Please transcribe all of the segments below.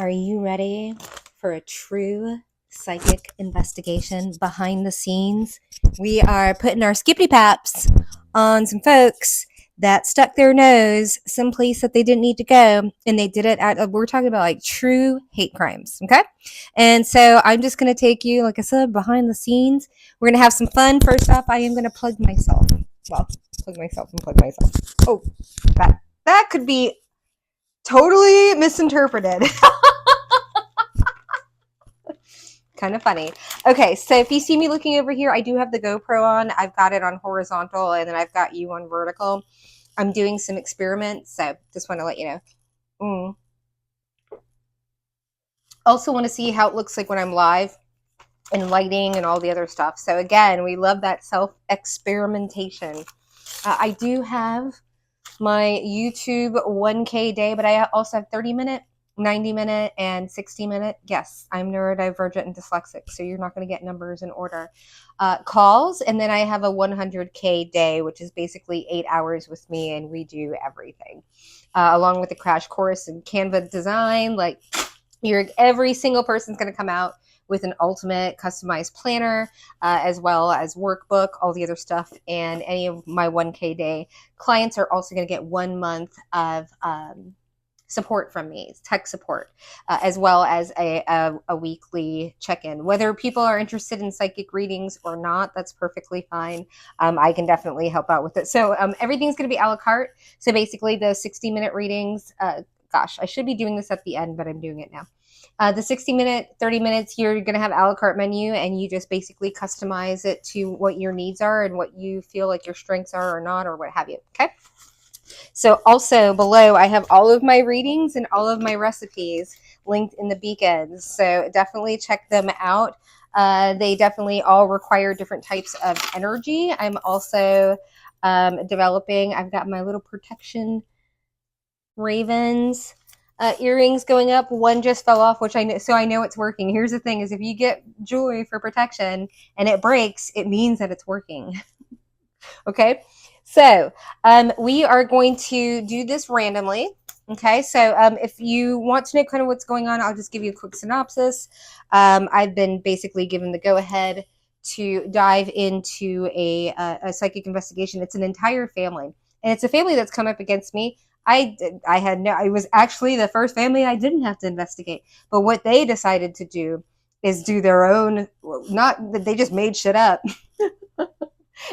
Are you ready for a true psychic investigation behind the scenes? We are putting our skippy paps on some folks that stuck their nose someplace that they didn't need to go, and they did it at, we're talking about like true hate crimes, okay? And so I'm just going to take you, like I said, behind the scenes. We're going to have some fun. First off, I am going to plug myself. Well, plug myself and plug myself. Oh, that could be totally misinterpreted. Kind of funny. Okay, so if you see me looking over here, I do have the GoPro on. I've got it on horizontal, and then I've got you on vertical. I'm doing some experiments, so just want to let you know. Also want to see how it looks like when I'm live and lighting and all the other stuff. So again, we love that self-experimentation. I do have my YouTube 1K day, but I also have 30-minute, 90-minute, and 60-minute. Yes, I'm neurodivergent and dyslexic, so you're not going to get numbers in order. Calls, and then I have a 100K day, which is basically 8 hours with me, and we do everything. Along with the crash course in Canva design, like every single person's going to come out with an ultimate customized planner, as well as workbook, all the other stuff. And any of my 1K day clients are also going to get 1 month of support from me, tech support, as well as a weekly check-in. Whether people are interested in psychic readings or not, that's perfectly fine. I can definitely help out with it. So everything's going to be a la carte. So basically the 60-minute readings, gosh, I should be doing this at the end, but I'm doing it now. The 60-minute, 30 minutes, you're going to have a la carte menu, and you just basically customize it to what your needs are and what you feel like your strengths are or not, or what have you. Okay. So also below, I have all of my readings and all of my recipes linked in the beacons. So definitely check them out. They definitely all require different types of energy. I'm also developing, I've got my little protection ravens earrings going up. One just fell off, which I know, so I know it's working. Here's the thing: is if you get jewelry for protection and it breaks, it means that it's working. Okay, so we are going to do this randomly. Okay, so if you want to know kind of what's going on, I'll just give you a quick synopsis. I've been basically given the go-ahead to dive into a psychic investigation. It's an entire family, and it's a family that's come up against me. It was actually the first family I didn't have to investigate. But what they decided to do is do their own, not that they just made shit up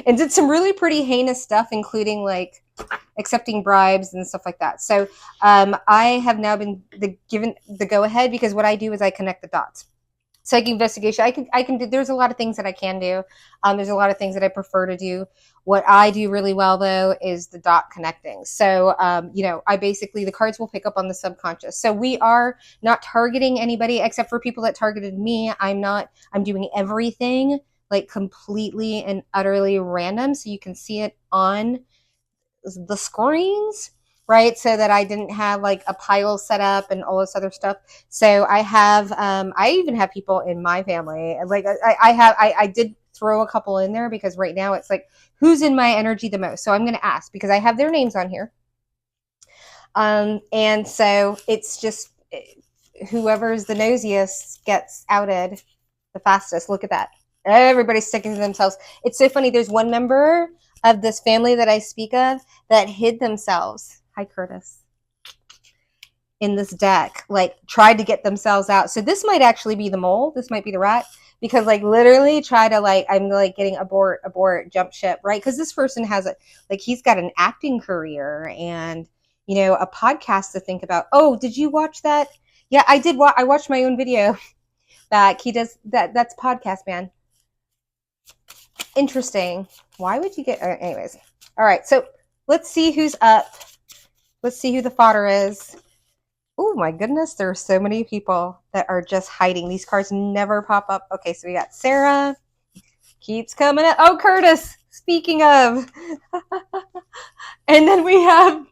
and did some really pretty heinous stuff, including like accepting bribes and stuff like that. So I have now been given the go ahead, because what I do is I connect the dots. Psychic investigation, I can do, there's a lot of things that I can do. There's a lot of things that I prefer to do. What I do really well, though, is the dot connecting. So, I basically, the cards will pick up on the subconscious. So we are not targeting anybody except for people that targeted me. I'm doing everything like completely and utterly random. So you can see it on the screens, right? So that I didn't have like a pile set up and all this other stuff. So I have, I even have people in my family. Like I did throw a couple in there because right now it's like, who's in my energy the most? So I'm going to ask because I have their names on here. And so it's just whoever's the nosiest gets outed the fastest. Look at that. Everybody's sticking to themselves. It's so funny. There's one member of this family that I speak of that hid themselves. Hi, Curtis. In this deck, like tried to get themselves out. So this might actually be the mole. This might be the rat, because like literally try to like, I'm like getting abort, jump ship, right? Because this person has he's got an acting career and, a podcast to think about. Oh, did you watch that? Yeah, I did. I watched my own video back. He does that. That's podcast, man. Interesting. Why would you get, anyways. All right. So let's see who's up. Let's see who the fodder is. Oh my goodness. There are so many people that are just hiding. These cards never pop up. Okay. So we got Sarah keeps coming up. Oh, Curtis, speaking of, and then we have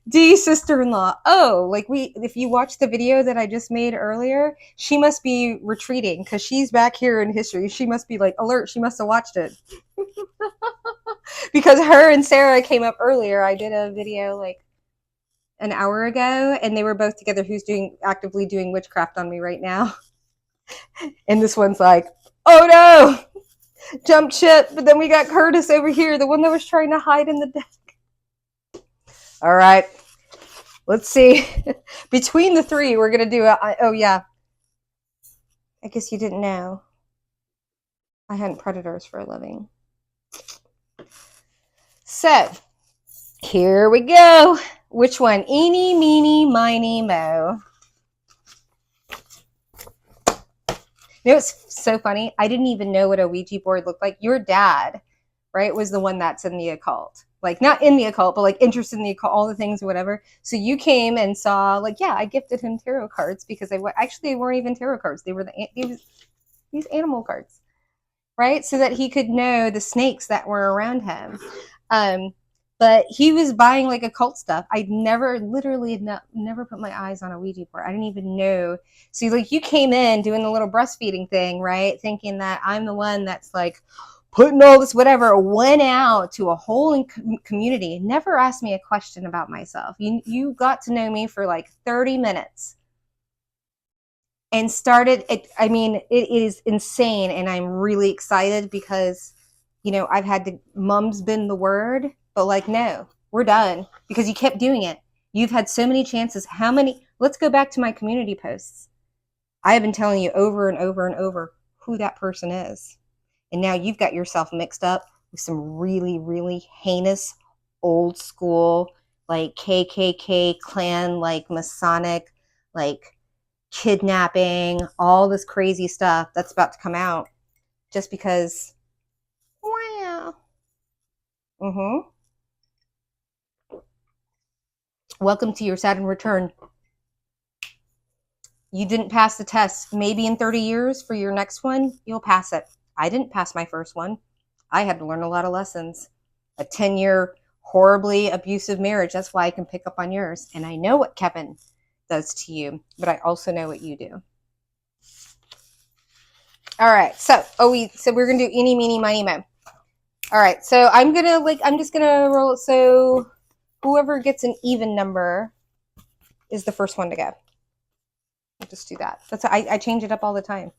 D, sister-in-law. Oh, if you watch the video that I just made earlier, she must be retreating because she's back here in history. She must be like alert. She must have watched it. Because her and Sarah came up earlier. I did a video an hour ago, and they were both together. Who's actively doing witchcraft on me right now? And this one's like, oh no, jump ship. But then we got Curtis over here, the one that was trying to hide in the deck. All right, let's see. Between the three, we're gonna do oh yeah, I guess you didn't know I hunt predators for a living. So here we go. Which one? Eeny, meeny, miny, mo. You know, it's so funny. I didn't even know what a Ouija board looked like. Your dad, right, was the one that's in the occult. Like, not in the occult, but like interested in the occult, all the things or whatever. So you came and saw, like, yeah, I gifted him tarot cards because they weren't even tarot cards. They were these animal cards, right? So that he could know the snakes that were around him. But he was buying like occult stuff. I'd never put my eyes on a Ouija board. I didn't even know. So like you came in doing the little breastfeeding thing, right? Thinking that I'm the one that's like putting all this whatever, went out to a whole community, never asked me a question about myself. You got to know me for like 30 minutes and started it. I mean, it is insane. And I'm really excited because, you know, I've had to mum's been the word. But like, no, we're done because you kept doing it. You've had so many chances. How many? Let's go back to my community posts. I have been telling you over and over and over who that person is. And now you've got yourself mixed up with some really, really heinous, old school, like KKK clan, like Masonic, like kidnapping, all this crazy stuff that's about to come out just because, wow. Mm-hmm. Welcome to your Saturn return. You didn't pass the test. Maybe in 30 years for your next one, you'll pass it. I didn't pass my first one. I had to learn a lot of lessons. A 10-year horribly abusive marriage. That's why I can pick up on yours. And I know what Kevin does to you, but I also know what you do. All right. So we're going to do eeny, meeny, miny, mo. All right. So I'm just going to roll it. So whoever gets an even number is the first one to go. I'll just do that. I change it up all the time.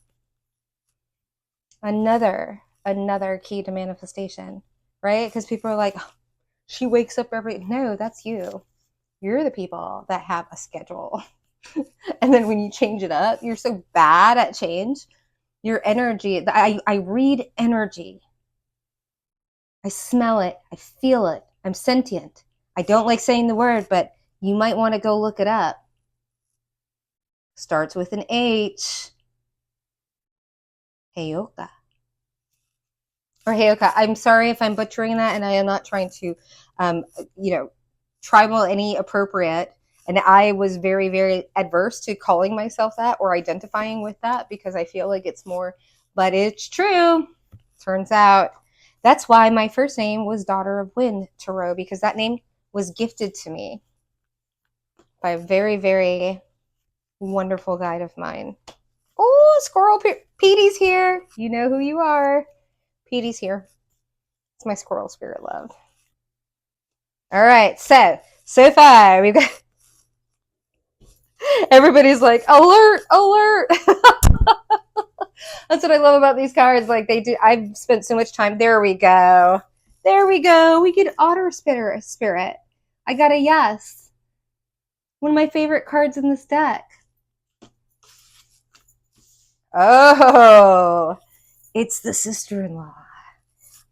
Another key to manifestation, right? Because people are like, oh, she wakes up no, that's you. You're the people that have a schedule. And then when you change it up, you're so bad at change. Your energy, I read energy. I smell it. I feel it. I'm sentient. I don't like saying the word, but you might want to go look it up. Starts with an H. Heyoka. Or Heyoka. I'm sorry if I'm butchering that, and I am not trying to, tribal any appropriate. And I was very, very adverse to calling myself that or identifying with that because I feel like it's more, but it's true. Turns out that's why my first name was Daughter of Wind Tarot, because that name was gifted to me by a very, very wonderful guide of mine. Oh, Squirrel Petey's here. You know who you are. Petey's here. It's my squirrel spirit love. All right, so far we've got everybody's like, alert, alert. That's what I love about these cards. Like they do. I've spent so much time. There we go. There we go. We get Otter Spirit. I got a yes. One of my favorite cards in this deck. Oh, it's the sister-in-law.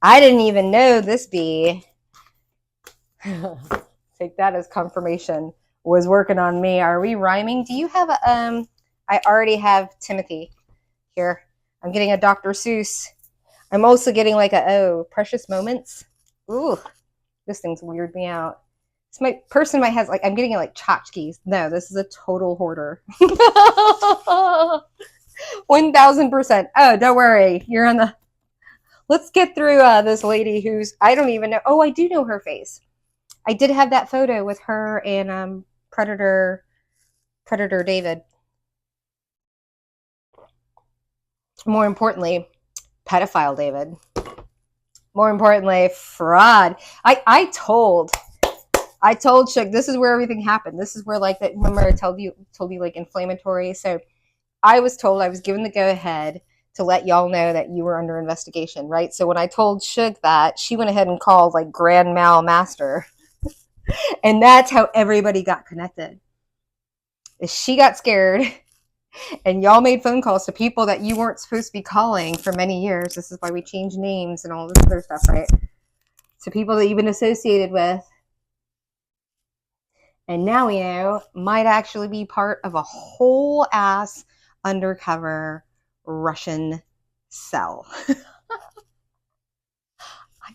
I didn't even know this bee. Take that as confirmation. Was working on me. Are we rhyming? Do you have a I already have Timothy here. I'm getting a Dr. Seuss. I'm also getting like Precious Moments. Ooh, this thing's weirded me out. It's my person might has like I'm getting like tchotchkes. No, this is a total hoarder. 1000%. Oh, don't worry. You're on the. Let's get through this lady who's I don't even know. Oh, I do know her face. I did have that photo with her and Predator David. More importantly, pedophile David. More importantly, fraud. I told I told Shook this is where everything happened. This is where like that. Remember I told you like inflammatory. So I was told I was given the go ahead to let y'all know that you were under investigation, right? So when I told Shook that, she went ahead and called like Grand Mal Master, and that's how everybody got connected. She got scared, and y'all made phone calls to people that you weren't supposed to be calling for many years. This is why we changed names and all this other stuff, right? To people that you've been associated with, and now we know might actually be part of a whole ass undercover Russian cell. I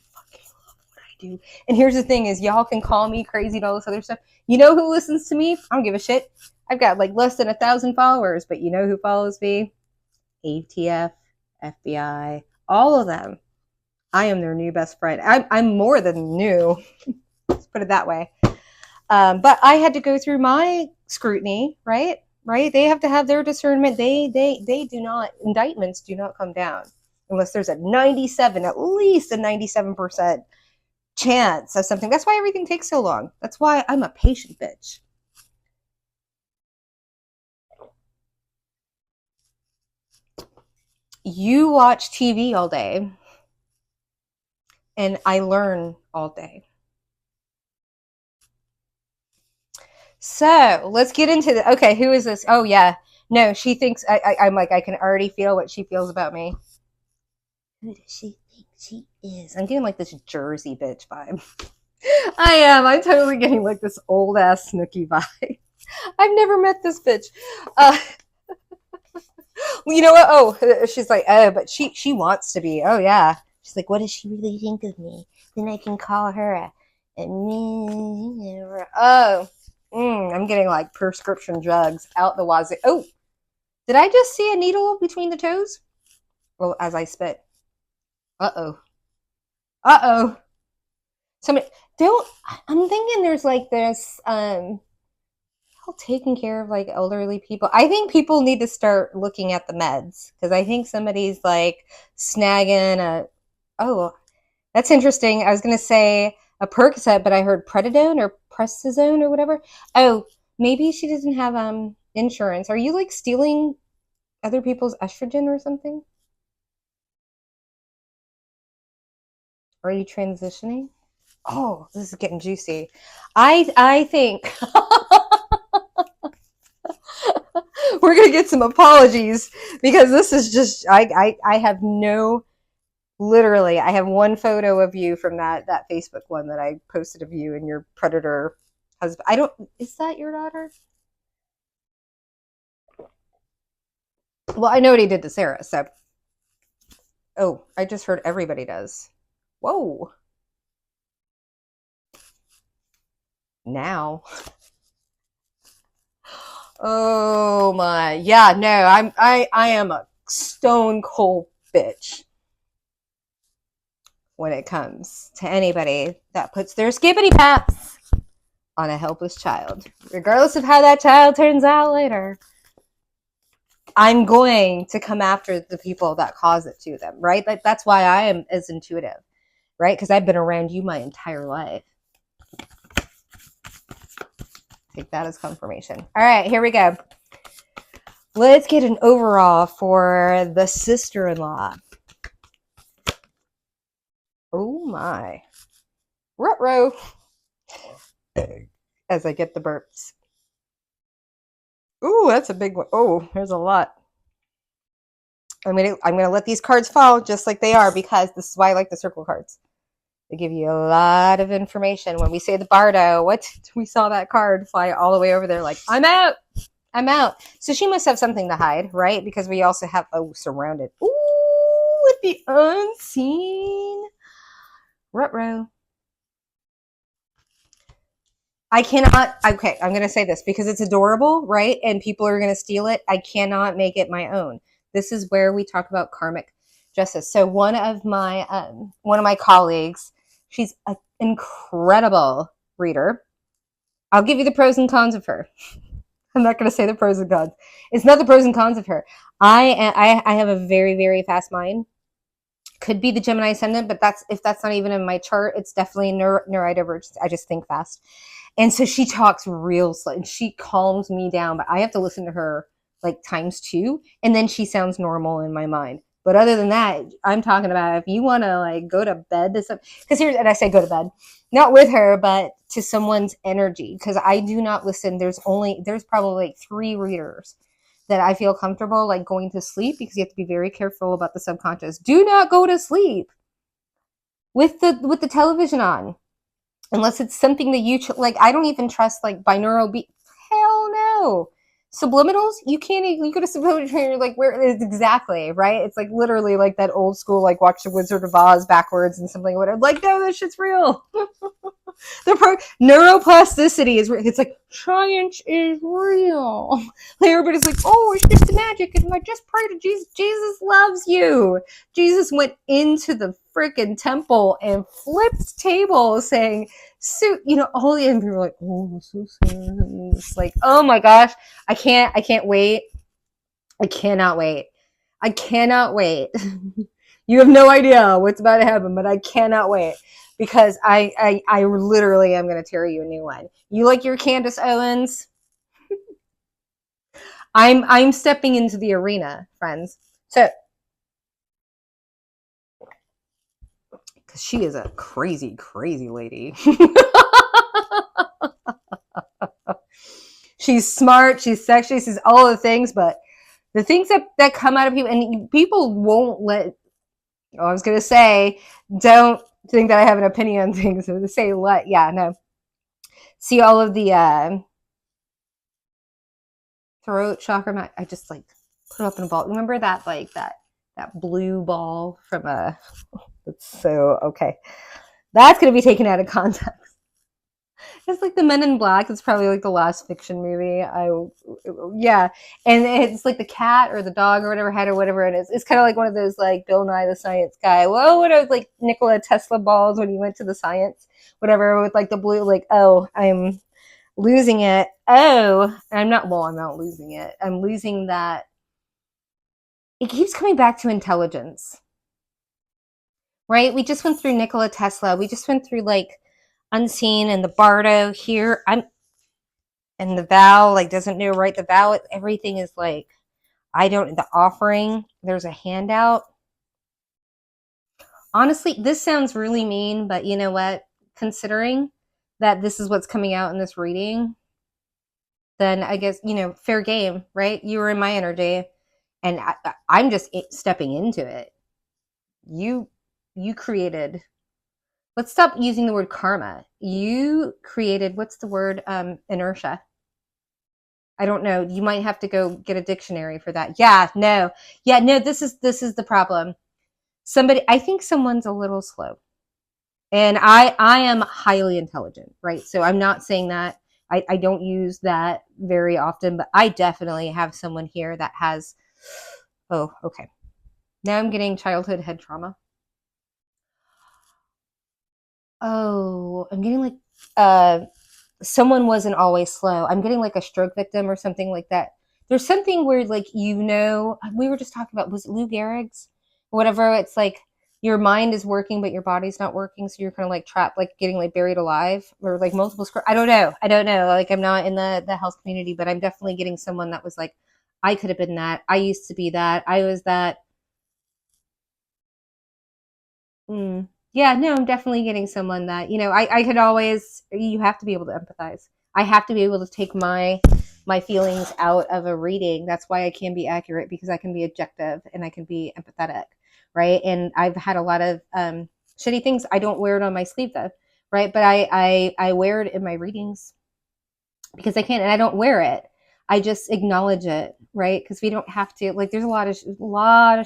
fucking love what I do. And here's the thing is y'all can call me crazy and all this other stuff. You know who listens to me? I don't give a shit. I've got like less than 1,000 followers, but you know who follows me? ATF, FBI, all of them. I am their new best friend. I'm more than new. Let's put it that way. But I had to go through my scrutiny, right? Right? They have to have their discernment. They do not, indictments do not come down unless there's a 97, at least a 97% chance of something. That's why everything takes so long. That's why I'm a patient bitch. You watch TV all day, and I learn all day. So let's get into the. Okay, who is this? Oh yeah, no, she thinks I'm like I can already feel what she feels about me. Who does she think she is? I'm getting like this Jersey bitch vibe. I am. I'm totally getting like this old ass Snooki vibe. I've never met this bitch. You know what? Oh, she's like, oh, but she wants to be. Oh yeah. She's like, what does she really think of me? Then I can call her oh, I'm getting like prescription drugs out the wazoo. Oh, did I just see a needle between the toes? Well, as I spit. Uh-oh. Uh-oh. Somebody don't. I'm thinking there's like this taking care of like elderly people. I think people need to start looking at the meds because I think somebody's like snagging a. Oh, that's interesting. I was gonna say a Percocet, but I heard Prednisone or Prestazone or whatever. Oh, maybe she doesn't have insurance. Are you like stealing other people's estrogen or something? Are you transitioning? Oh, this is getting juicy. I think we're gonna get some apologies because this is just I have no, literally I have one photo of you from that Facebook one that I posted of you and your predator husband. I don't, is that your daughter? Well, I know what he did to Sarah, so. Oh, I just heard everybody does. Whoa. Now. Oh my. Yeah, no, I am a stone cold bitch when it comes to anybody that puts their skippity paps on a helpless child. Regardless of how that child turns out later. I'm going to come after the people that cause it to them, right? That's why I am as intuitive, right? Because I've been around you my entire life. Take that as confirmation. All right, here we go. Let's get an overall for the sister-in-law. Oh my. Ruh-roh. As I get the burps. Ooh, that's a big one. Oh, there's a lot. I'm gonna let these cards fall just like they are because this is why I like the circle cards. They give you a lot of information. When we say the Bardo, we saw that card fly all the way over there like, I'm out. I'm out. So she must have something to hide, right? Because we also have, surrounded. Ooh, with the unseen. Ruh-roh. I cannot, okay, I'm going to say this because it's adorable, right? And people are going to steal it. I cannot make it my own. This is where we talk about karmic justice. So one of my colleagues, she's an incredible reader. I'll give you the pros and cons of her. I'm not going to say the pros and cons. It's not the pros and cons of her. I have a very, very fast mind. Could be the Gemini ascendant, but if that's not even in my chart, it's definitely neurodivergent. I just think fast. And so she talks real slow and she calms me down, but I have to listen to her like times two. And then she sounds normal in my mind. But other than that, I'm talking about if you want to like go to bed to some, because here's, and I say go to bed, not with her, but to someone's energy. Because I do not listen. There's probably like 3 readers that I feel comfortable like going to sleep, because you have to be very careful about the subconscious. Do not go to sleep with the television on unless it's something that you like. I don't even trust like binaural beat. Hell no. Subliminals, you can't. You go to subliminal and you're like, where is exactly right? It's like literally like that old school like watch the Wizard of Oz backwards and something whatever. Like no, that shit's real. Neuroplasticity is real. It's like science is real. Like everybody's like, oh, it's just magic, and I just pray to Jesus. Jesus loves you. Jesus went into the freaking temple and flipped tables, saying, "So all the people are like, oh, so serious." Like, oh my gosh, I can't wait. I cannot wait. I cannot wait. You have no idea what's about to happen, but I cannot wait because I literally am going to tear you a new one. You like your Candace Owens? I'm stepping into the arena, friends. So, because she is a crazy, crazy lady. She's smart, she's sexy, she's all the things, but the things that come out of people, and people won't let, I was going to say, don't think that I have an opinion on things. So to say, yeah, no. See all of the throat chakra, I just like put it up in a ball. Remember that, like that blue ball from it's so, okay. That's going to be taken out of context. It's like the Men in Black. It's probably like the last fiction movie. Yeah. And it's like the cat or the dog or whatever had or whatever it is. It's kind of like one of those like Bill Nye the Science Guy. Well, what are like Nikola Tesla balls when he went to the science, whatever, with like the blue, like, oh, I'm losing it. Oh, I'm not losing it. I'm losing that. It keeps coming back to intelligence, right? We just went through Nikola Tesla. We just went through like Unseen and the Bardo here. And the vow like doesn't know, right? The vow, everything is like, the offering, there's a handout. Honestly, this sounds really mean, but you know what? Considering that this is what's coming out in this reading, then I guess, fair game, right? You were in my energy and I'm just stepping into it. You created, let's stop using the word karma. You created, what's the word? Inertia. I don't know. You might have to go get a dictionary for that. Yeah, no. This is the problem. I think someone's a little slow. And I am highly intelligent, right? So I'm not saying that. I don't use that very often, but I definitely have someone here that has, oh, okay. Now I'm getting childhood head trauma. Oh, I'm getting like someone wasn't always slow. I'm getting like a stroke victim or something like that. There's something where like, we were just talking about, was it Lou Gehrig's? Whatever, it's like your mind is working, but your body's not working. So you're kind of like trapped, like getting like buried alive or like multiple sclerosis. I don't know. Like I'm not in the health community, but I'm definitely getting someone that was like, I could have been that. I used to be that. I was that. Yeah, no, I'm definitely getting someone that, I could always, you have to be able to empathize. I have to be able to take my feelings out of a reading. That's why I can be accurate, because I can be objective and I can be empathetic, right? And I've had a lot of shitty things. I don't wear it on my sleeve though, right? But I wear it in my readings because I can, and I don't wear it. I just acknowledge it, right? Because we don't have to, like, there's a lot of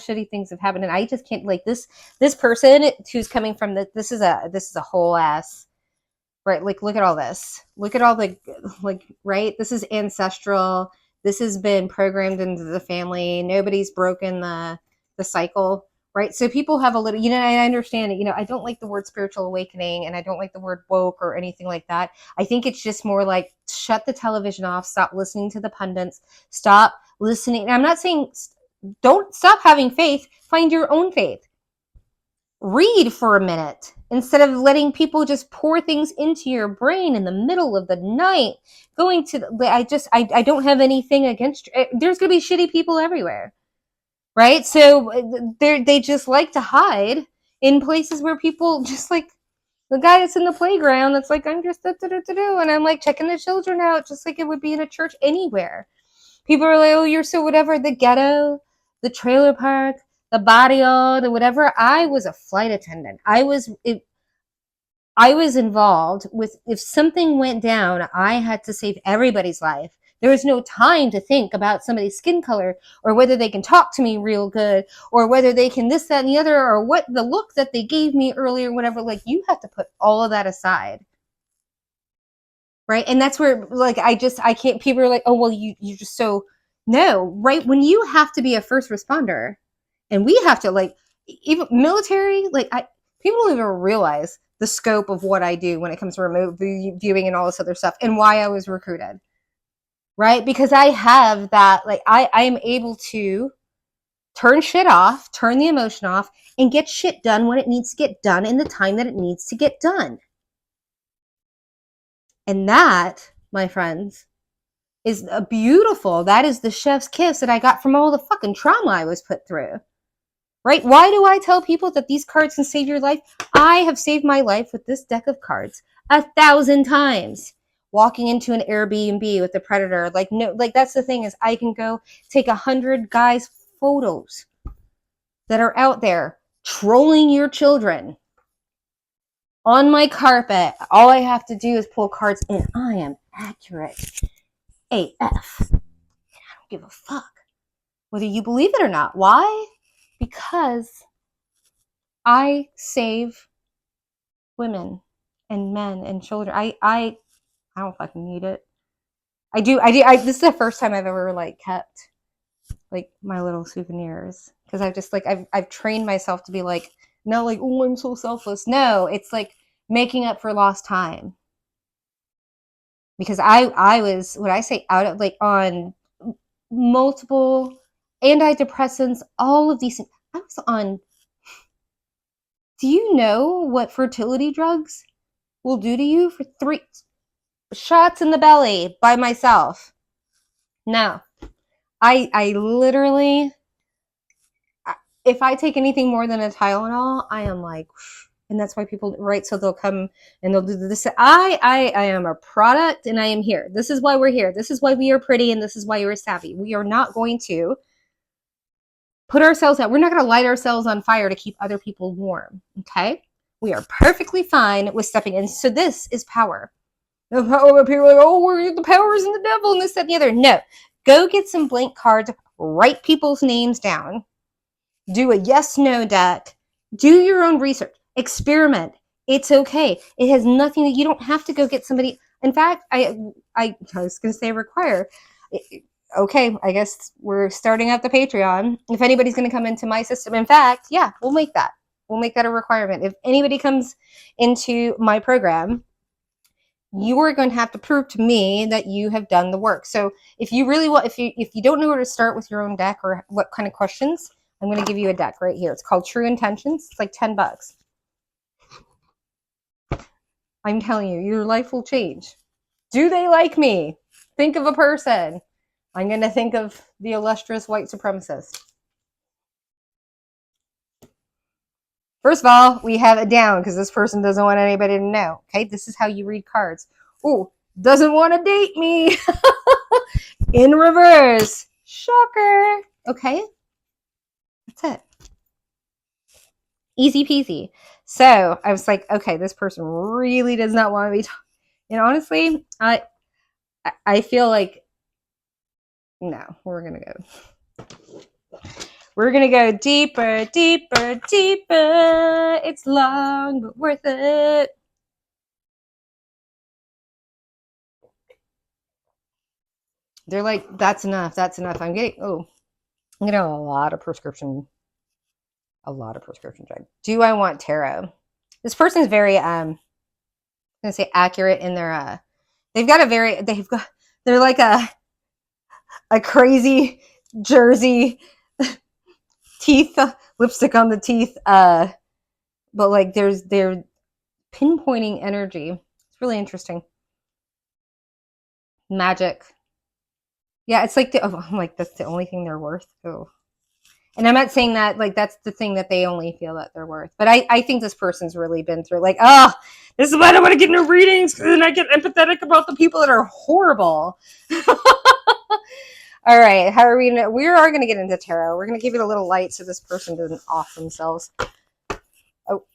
shitty things have happened, and I just can't, like, this person who's coming from this is a whole ass, right? Like, look at all this, look at all the, like, right? This is ancestral. This has been programmed into the family. Nobody's broken the cycle, right? So people have a little, I understand it. I don't like the word spiritual awakening, and I don't like the word woke or anything like that. I think it's just more like, shut the television off, stop listening to the pundits, stop listening. And I'm not saying don't stop having faith, find your own faith. read for a minute instead of letting people just pour things into your brain in the middle of the night. Going to, I don't have anything against, there's going to be shitty people everywhere, right? So they just like to hide in places where people just like the guy that's in the playground that's like, I'm just and I'm like checking the children out just like it would be in a church anywhere. People are like, oh, you're so whatever, the ghetto, the trailer park, the barrio, the whatever. I was a flight attendant. I was involved with, if something went down, I had to save everybody's life. There was no time to think about somebody's skin color or whether they can talk to me real good or whether they can this, that, and the other, or what the look that they gave me earlier, whatever. Like, you have to put all of that aside. Right. And that's where, like, I can't, people are like, oh, well, you just so, no, right. When you have to be a first responder and we have to, like, even military, like, people don't even realize the scope of what I do when it comes to remote viewing and all this other stuff and why I was recruited. Right. Because I have that, like, I am able to turn shit off, turn the emotion off, and get shit done when it needs to get done in the time that it needs to get done. And that, my friends, is a beautiful, that is the chef's kiss that I got from all the fucking trauma I was put through. Right? Why do I tell people that these cards can save your life? I have saved my life with this deck of cards 1,000 times. Walking into an Airbnb with the predator, like, no, like, that's the thing, is I can go take 100 guys' photos that are out there trolling your children on my carpet. All I have to do is pull cards and I am accurate AF. I don't give a fuck whether you believe it or not. Why? Because I save women and men and children. I don't fucking need it. I do. This is the first time I've ever, like, kept, like, my little souvenirs, because I've just, like, I've trained myself to be like, no, like, oh, I'm so selfless. No, it's like making up for lost time. Because I was, what I say, out of, like, on multiple antidepressants, all of these things. I was on, do you know what fertility drugs will do to you for 3 shots in the belly by myself? No. I literally, if I take anything more than a Tylenol, I am like, and that's why people, right? So they'll come and they'll do this. I am a product and I am here. This is why we're here. This is why we are pretty and this is why we're savvy. We are not going to put ourselves out. We're not going to light ourselves on fire to keep other people warm. Okay? We are perfectly fine with stepping in. So this is power. The power, people are like, oh, the power is in the devil and this, that, and the other. No. Go get some blank cards. Write people's names down. Do a yes-no deck. Do your own research. Experiment. It's okay. It has nothing, you don't have to go get somebody. In fact, I was going to say require. Okay, I guess we're starting out the Patreon. If anybody's going to come into my system, in fact, yeah, we'll make that. We'll make that a requirement. If anybody comes into my program, you are going to have to prove to me that you have done the work. So if you really want, if you don't know where to start with your own deck or what kind of questions, I'm going to give you a deck right here. It's called True Intentions. It's like $10. I'm telling you, your life will change. Do they like me? Think of a person. I'm going to think of the illustrious white supremacist. First of all, we have it down because this person doesn't want anybody to know. Okay, this is how you read cards. Ooh, doesn't want to date me. In reverse. Shocker. Okay, that's it. Easy peasy. So I was like, okay, this person really does not want to be talking. And honestly, I feel like, no, we're going to go. We're going to go deeper, deeper, deeper. It's long, but worth it. They're like, that's enough. That's enough. I'm getting a lot of prescription drug. Do I want tarot? This person's very, I'm going to say accurate in their, they're like a crazy Jersey teeth, lipstick on the teeth, but like they're pinpointing energy. It's really interesting. Magic. Yeah, it's like I'm like, that's the only thing they're worth. Oh. And I'm not saying that like that's the thing that they only feel that they're worth. But I think this person's really been through like, oh, this is why I don't want to get into readings because then I get empathetic about the people that are horrible. All right, how are we gonna, we are going to get into tarot. We're going to give it a little light so this person doesn't off themselves. Oh,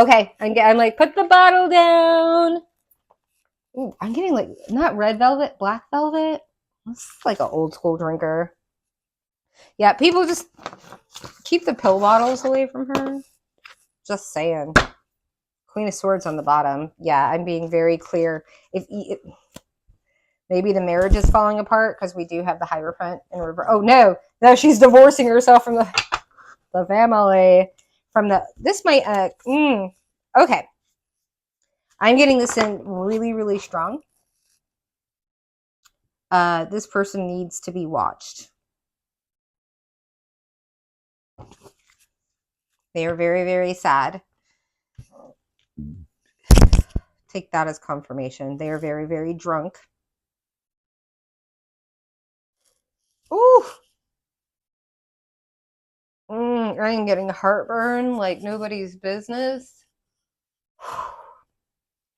okay. I'm like, put the bottle down. Ooh, I'm getting like, not red velvet, black velvet. This is like an old school drinker. Yeah, people just keep the pill bottles away from her. Just saying. Queen of Swords on the bottom. Yeah, I'm being very clear. If maybe the marriage is falling apart because we do have the Hierophant in reverse. Oh no, she's divorcing herself from the family. From the this might okay. I'm getting this in really, really strong. This person needs to be watched. They are very, very sad. Take that as confirmation. They are very, very drunk. Ooh. I'm getting heartburn like nobody's business.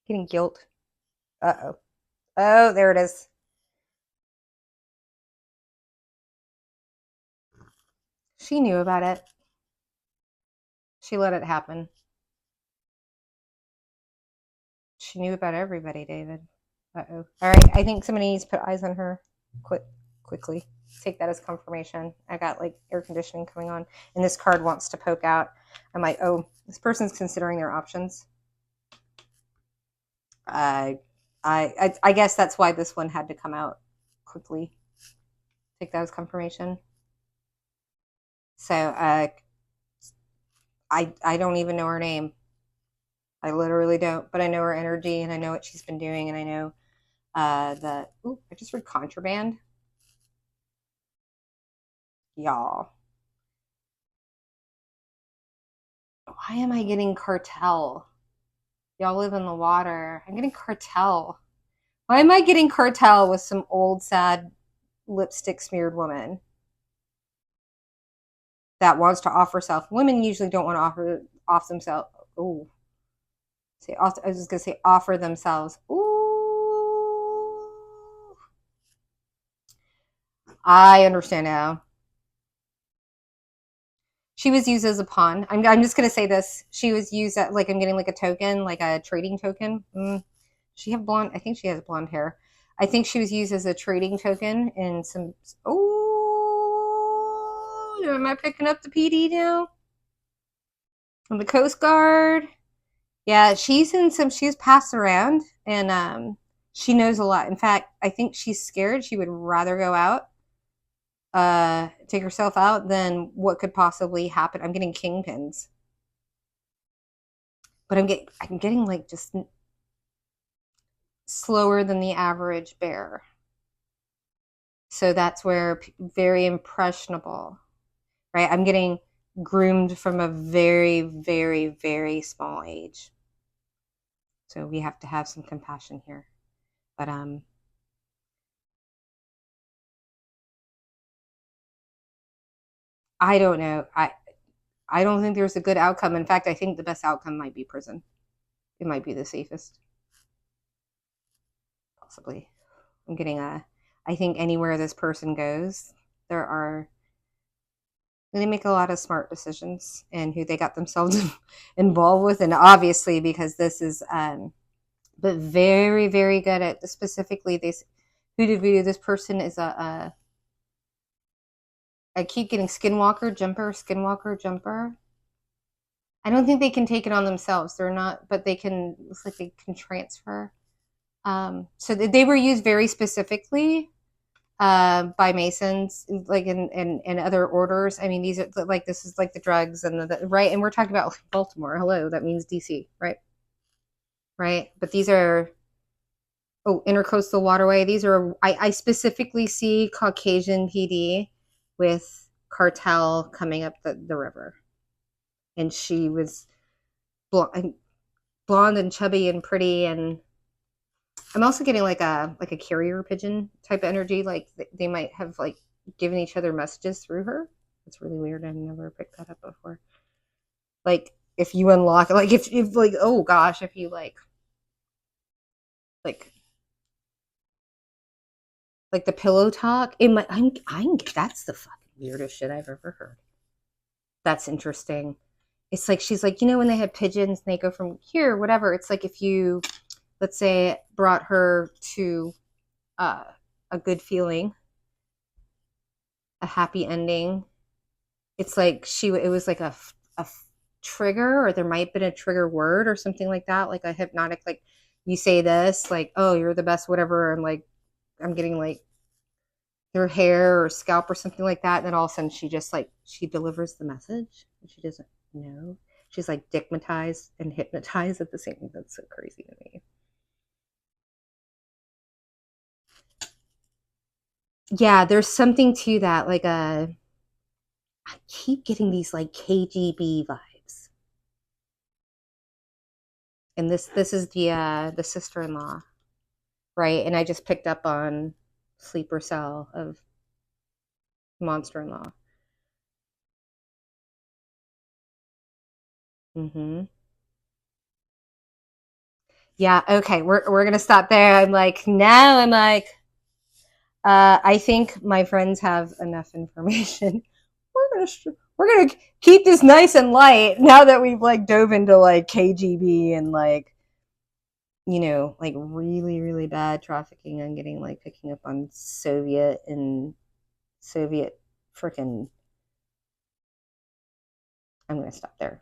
Getting guilt. Uh-oh. Oh, there it is. She knew about it. She let it happen. She knew about everybody, David. Uh-oh. All right, I think somebody needs to put eyes on her quickly. Take that as confirmation. I got like air conditioning coming on, and this card wants to poke out. I'm like, oh, this person's considering their options. I guess that's why this one had to come out quickly. Take that as confirmation. So I don't even know her name. I literally don't, but I know her energy and I know what she's been doing, and I know I just read contraband. Y'all. Why am I getting cartel? Y'all live in the water. I'm getting cartel. Why am I getting cartel with some old, sad, lipstick smeared woman that wants to off herself? Women usually don't want to off themselves. Oh, I was just gonna say offer themselves. Ooh, I understand now. She was used as a pawn. I'm just gonna say this. She was used at like I'm getting like a token, like a trading token. She have blonde. I think she has blonde hair. I think she was used as a trading token in some. Oh, am I picking up the PD now? From the Coast Guard. Yeah, she's in some. She's passed around, and she knows a lot. In fact, I think she's scared. She would rather go out, take herself out than what could possibly happen. I'm getting kingpins, but I'm getting like just slower than the average bear. So that's where very impressionable, right? I'm getting groomed from a very, very, very small age. So we have to have some compassion here. But I don't know. I don't think there's a good outcome. In fact, I think the best outcome might be prison. It might be the safest. Possibly. I'm getting I think anywhere this person goes, they make a lot of smart decisions and who they got themselves involved with. And obviously, because this is, but very, very good at specifically this hoodoo voodoo. This person is I keep getting skinwalker, jumper. I don't think they can take it on themselves. They're not, but they can, looks like they can transfer. So they were used very specifically by Masons, like in other orders. I mean, these are like, this is like the drugs and the right. And we're talking about Baltimore. Hello, that means DC, right? Right. But these are, intercoastal waterway. These are, I specifically see Caucasian PD with cartel coming up the river, and she was blonde, blonde and chubby and pretty. And I'm also getting like a carrier pigeon type of energy, like they might have like given each other messages through her. It's really weird. I never picked that up before. Like if you unlock, like if like, oh gosh, if you like like the pillow talk, it might. I'm that's the fucking weirdest shit I've ever heard. That's interesting. It's like she's like, when they have pigeons and they go from here, whatever. It's like if you, let's say, brought her to uh, a good feeling, a happy ending. It's like it was like a trigger, or there might have been a trigger word or something like that, like a hypnotic, like you say this, like, oh, you're the best, whatever. And like, I'm getting like her hair or scalp or something like that. And then all of a sudden she delivers the message and she doesn't know. She's like digmatized and hypnotized at the same time. That's so crazy to me. Yeah, there's something to that. Like I keep getting these like KGB vibes. And this is the sister-in-law, right? And I just picked up on sleeper cell of monster-in-law. Mm-hmm. Yeah, okay, we're gonna stop there. I'm like, I think my friends have enough information. We're gonna keep this nice and light now that we've like dove into like KGB and like, like really really bad trafficking and getting like picking up on Soviet freaking. I'm gonna stop there.